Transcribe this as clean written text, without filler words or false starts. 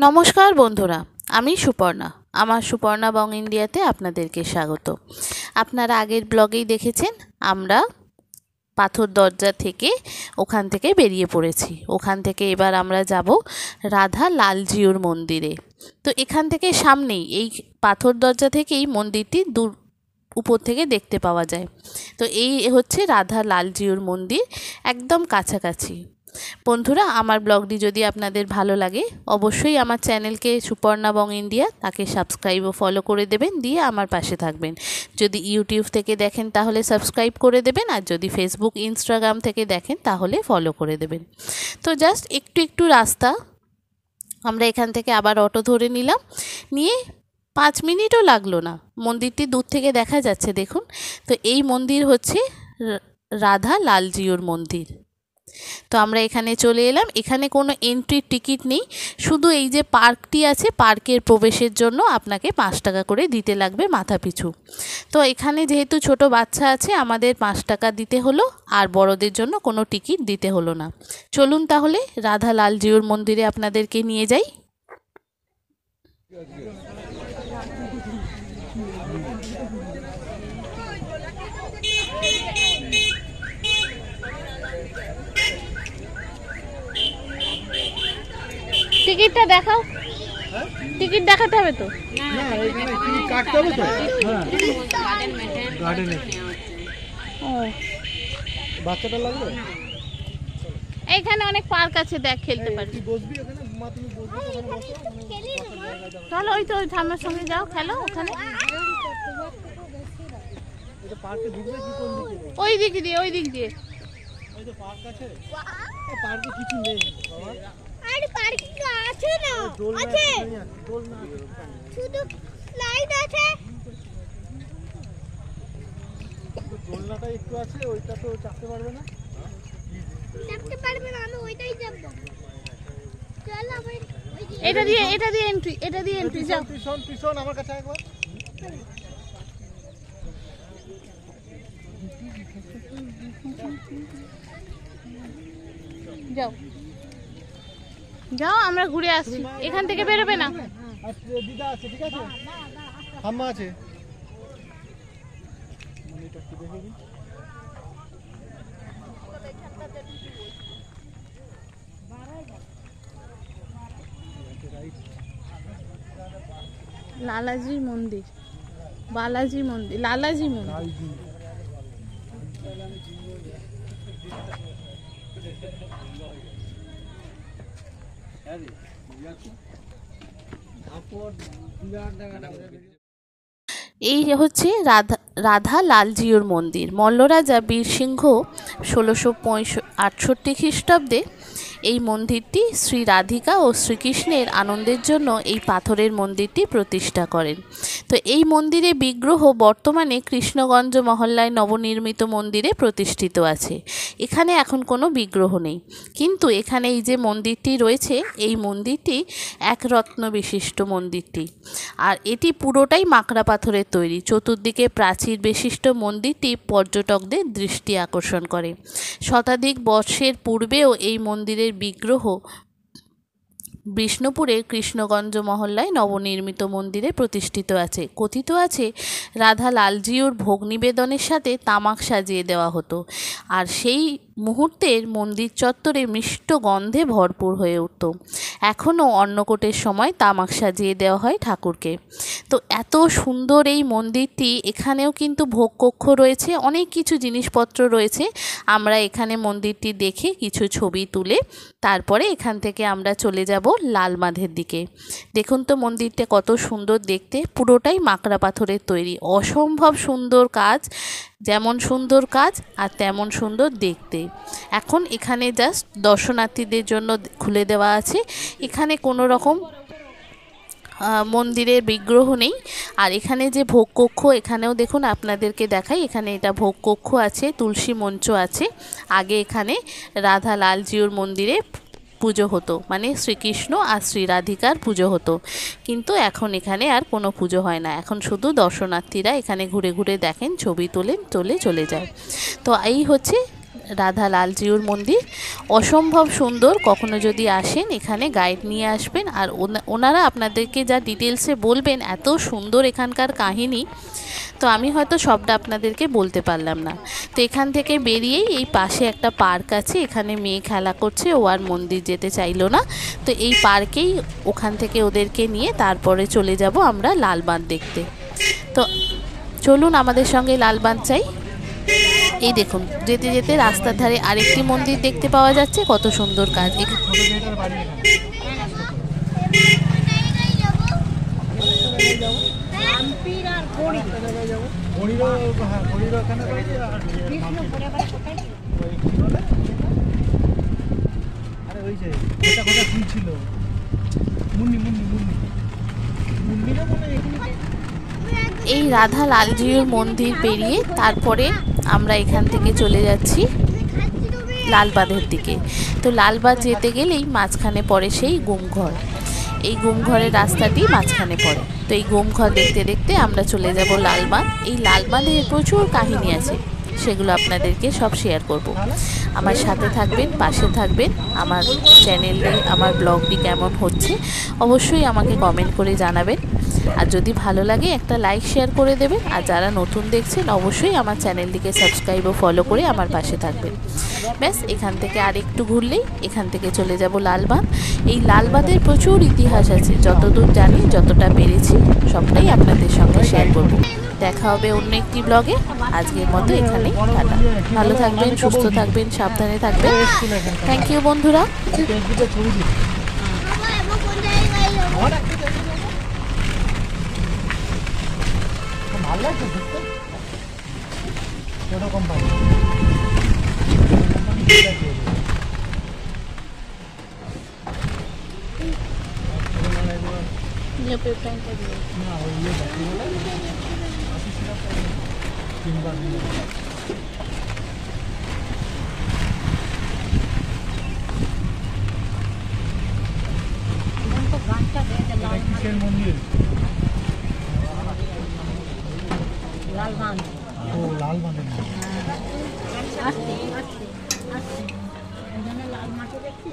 নমস্কার বন্ধুরা, আমি সুপর্ণা। আমার সুপর্ণা বং ইন্ডিয়াতে আপনাদেরকে স্বাগত। আপনারা আগের ব্লগেই দেখেছেন আমরা পাথর দরজা থেকে ওখান থেকে বেরিয়ে পড়েছি। ওখান থেকে এবার আমরা যাব রাধা লালজিউর মন্দিরে। তো এখান থেকে সামনেই এই পাথর দরজা থেকেই মন্দিরটি দূর উপর থেকে দেখতে পাওয়া যায়। তো এই হচ্ছে রাধা লালজিউর মন্দির, একদম কাছাকাছি। বন্ধুরা, আমার ব্লগটি যদি আপনাদের ভালো লাগে অবশ্যই আমার চ্যানেলকে সুপর্ণা বং ইন্ডিয়া তাকে সাবস্ক্রাইব ও ফলো করে দেবেন, দিয়ে আমার পাশে থাকবেন। যদি ইউটিউব থেকে দেখেন তাহলে সাবস্ক্রাইব করে দেবেন, আর যদি ফেসবুক ইনস্টাগ্রাম থেকে দেখেন তাহলে ফলো করে দেবেন। তো জাস্ট একটু রাস্তা, আমরা এখান থেকে আবার অটো ধরে নিলাম, নিয়ে 5 মিনিটও লাগলো না, মন্দিরটি দূর থেকে দেখা যাচ্ছে দেখুন। তো এই মন্দির হচ্ছে রাধা লালজিউর মন্দির। তো আমরা এখানে চলে এলাম। এখানে কোনো এন্ট্রি টিকিট নেই, শুধু এই যে পার্কটি আছে, পার্কের প্রবেশের জন্য আপনাকে 5 টাকা করে দিতে লাগবে মাথা পিছু। তো এখানে যেহেতু ছোট বাচ্চা আছে আমাদের 5 টাকা দিতে হলো, আর বড়দের জন্য কোনো টিকিট দিতে হলো না। চলুন তাহলে রাধা লালজিউর মন্দিরে আপনাদেরকে নিয়ে যাই। টিকিটটা দেখাও, টিকিট দেখাতে হবে তো। বাচ্চাটা লাগবে। এইখানে অনেক পার্ক আছে, দেখ খেলতে পারবি। চলো, ওই তো ওই ঠাম্মার সঙ্গে যাও, খেলো ওখানে। ওই দিক দিয়ে, ওই দিক দিয়ে। পার্ক আছে, পার্কে কিছু নেই। আরে পার্কে আছে না, আছে শুধু স্লাইড আছে। দোলনাটা একটু আছে, ওইটা তো চাপতে পারবে না। আমি ওইটাই যাবো। চল আমি এটা দিয়ে এন্ট্রি যাও। পিছন আমার কাছে একবার। যাও যাও, আমরা ঘুরে আসছি, এখান থেকে বেরোবে না। দিদা আছে, ঠিক আছে, আম্মা আছে। লালাজি মন্দির, বালাজি মন্দির, লালাজি মন্দির। এই হচ্ছে রাধা লালজিউর মন্দির। মল্লরাজা বীরসিংহ 1668 খ্রিস্টাব্দে এই মন্দিরটি শ্রী রাধিকা ও শ্রীকৃষ্ণের আনন্দের জন্য এই পাথরের মন্দিরটি প্রতিষ্ঠা করেন। তো এই মন্দিরে বিগ্রহ বর্তমানে কৃষ্ণগঞ্জ মহল্লায় নবনির্মিত মন্দিরে প্রতিষ্ঠিত আছে। এখানে এখন কোনো বিগ্রহ নেই, কিন্তু এখানে এই যে মন্দিরটি রয়েছে, এই মন্দিরটি এক রত্ন বিশিষ্ট মন্দিরটি, আর এটি পুরোটাই মাকড়া পাথরের তৈরি। চতুর্দিকে প্রাচীর বিশিষ্ট মন্দিরটি পর্যটকদের দৃষ্টি আকর্ষণ করে। শতাধিক বর্ষের পূর্বেও এই মন্দিরের বিগ্রহ বিষ্ণুপুরের কৃষ্ণগঞ্জ মহল্লায় নবনির্মিত মন্দিরে প্রতিষ্ঠিত আছে। কথিত আছে রাধা লালজিউর ভোগ নিবেদনের সাথে তামাক সাজিয়ে দেওয়া হতো, আর সেই মুহূর্তের মন্দির চত্বরে মিষ্ট গন্ধে ভরপুর হয়ে উঠত। এখনও অন্নকূটের সময় তামাক সাজিয়ে দেওয়া হয় ঠাকুরকে। তো এত সুন্দর এই মন্দিরটি, এখানেও কিন্তু ভোগকক্ষ রয়েছে, অনেক কিছু জিনিসপত্র রয়েছে। আমরা এখানে মন্দিরটি দেখে কিছু ছবি তুলে তারপরে এখান থেকে আমরা চলে যাব লালমাধের দিকে। দেখুন তো মন্দিরটা কত সুন্দর দেখতে, পুরোটাই মাকড়া পাথরের তৈরি। অসম্ভব সুন্দর কাজ, যেমন সুন্দর কাজ আর তেমন সুন্দর দেখতে। এখন এখানে জাস্ট দর্শনার্থীদের জন্য খুলে দেওয়া আছে। এখানে কোনো রকম মন্দিরের বিগ্রহ নেই। আর এখানে যে ভোগকক্ষ, এখানেও দেখুন আপনাদেরকে দেখাই, এখানে এটা ভোগকক্ষ আছে, তুলসী মঞ্চ আছে। আগে এখানে রাধা লালজিউর মন্দিরে পুজো হতো, মানে শ্রীকৃষ্ণ আর শ্রী রাধিকার পুজো হতো, কিন্তু এখন এখানে আর কোনো পুজো হয় না। এখন শুধু দর্শনার্থীরা এখানে ঘুরে ঘুরে দেখেন, ছবি তোলেন, চলে যায়। তো এই হচ্ছে রাধা লালজিউর মন্দির অসম্ভব সুন্দর। কখনো যদি আসেন এখানে গাইড নিয়ে আসবেন, আর ওনারা আপনাদেরকে যা ডিটেলসে বলবেন, এত সুন্দর এখানকার কাহিনী, তো আমি হয়তো সবটা আপনাদেরকে বলতে পারলাম না। তো এখান থেকে বেরিয়েই এই পাশে একটা পার্ক আছে, এখানে মেয়ে খেলা করছে, ও আর মন্দির যেতে চাইলো না। তো এই পার্কেই ওখান থেকে ওদেরকে নিয়ে তারপরে চলে যাব আমরা লালবাঁধ দেখতে। তো চলুন আমাদের সঙ্গে লালবাঁধ যাই। এই দেখুন, যেতে যেতে রাস্তার ধারে আরেকটি মন্দির দেখতে পাওয়া যাচ্ছে, কত সুন্দর কাজ। ছোট মেয়েটার বাড়ি আরে ওই যে কোথা কোথা কি ছিল, মুন্নি মুন্নি মুন্নি মুন্নিরা মনে হয় এখানে। এই রাধা লালজিউর মন্দির পেরিয়ে তারপরে আমরা এখান থেকে চলে যাচ্ছি লালবাঁধের দিকে। তো লালবাঁধ যেতে গেলেই মাঝখানে পড়ে সেই গুমঘর। এই গুমঘরের রাস্তাটি মাঝখানে পড়ে। তো এই গুমঘর দেখতে দেখতে আমরা চলে যাব লালবাঁধ। এই লালবাঁধের প্রচুর কাহিনী আছে, সেগুলো আপনাদেরকে সব শেয়ার করব। আমার সাথে থাকবেন, পাশে থাকবেন। আমার চ্যানেলে আমার ব্লগটি কেমন হচ্ছে অবশ্যই আমাকে কমেন্ট করে জানাবেন। আর যদি ভালো লাগে একটা লাইক শেয়ার করে দেবেন। আর যারা নতুন দেখছেন অবশ্যই আমার চ্যানেলটিকে সাবস্ক্রাইব ও ফলো করে আমার পাশে থাকবেন। ব্যাস, এখান থেকে আর একটু ঘুরলেই এখান থেকে চলে যাব লালবাঁধ। এই লালবাঁধের প্রচুর ইতিহাস আছে, যতদূর জানি, যতটা পেরেছি সবটাই আপনাদের সঙ্গে শেয়ার করব। দেখা হবে অন্য একটি ব্লগে। আজকের মতো এখানেই টাটা। ভালো থাকবেন, সুস্থ থাকবেন, সাবধানে থাকবেন। থ্যাংক ইউ বন্ধুরা। ফেসবুকে ছবি দিই। বাবা এবার কোন জায়গায় যাবো? আমার একটা জায়গায় যাবো। ভালো লাগছে ঘুরতে, এরকম ভালো না ওই ইয়ে দেখি তিনবার কিসের মন্দির? লালবাঁধ। ও লালবাঁধের মন্দির। আসছে আসছে আসছে এখানে লাল মাটি দেখছি।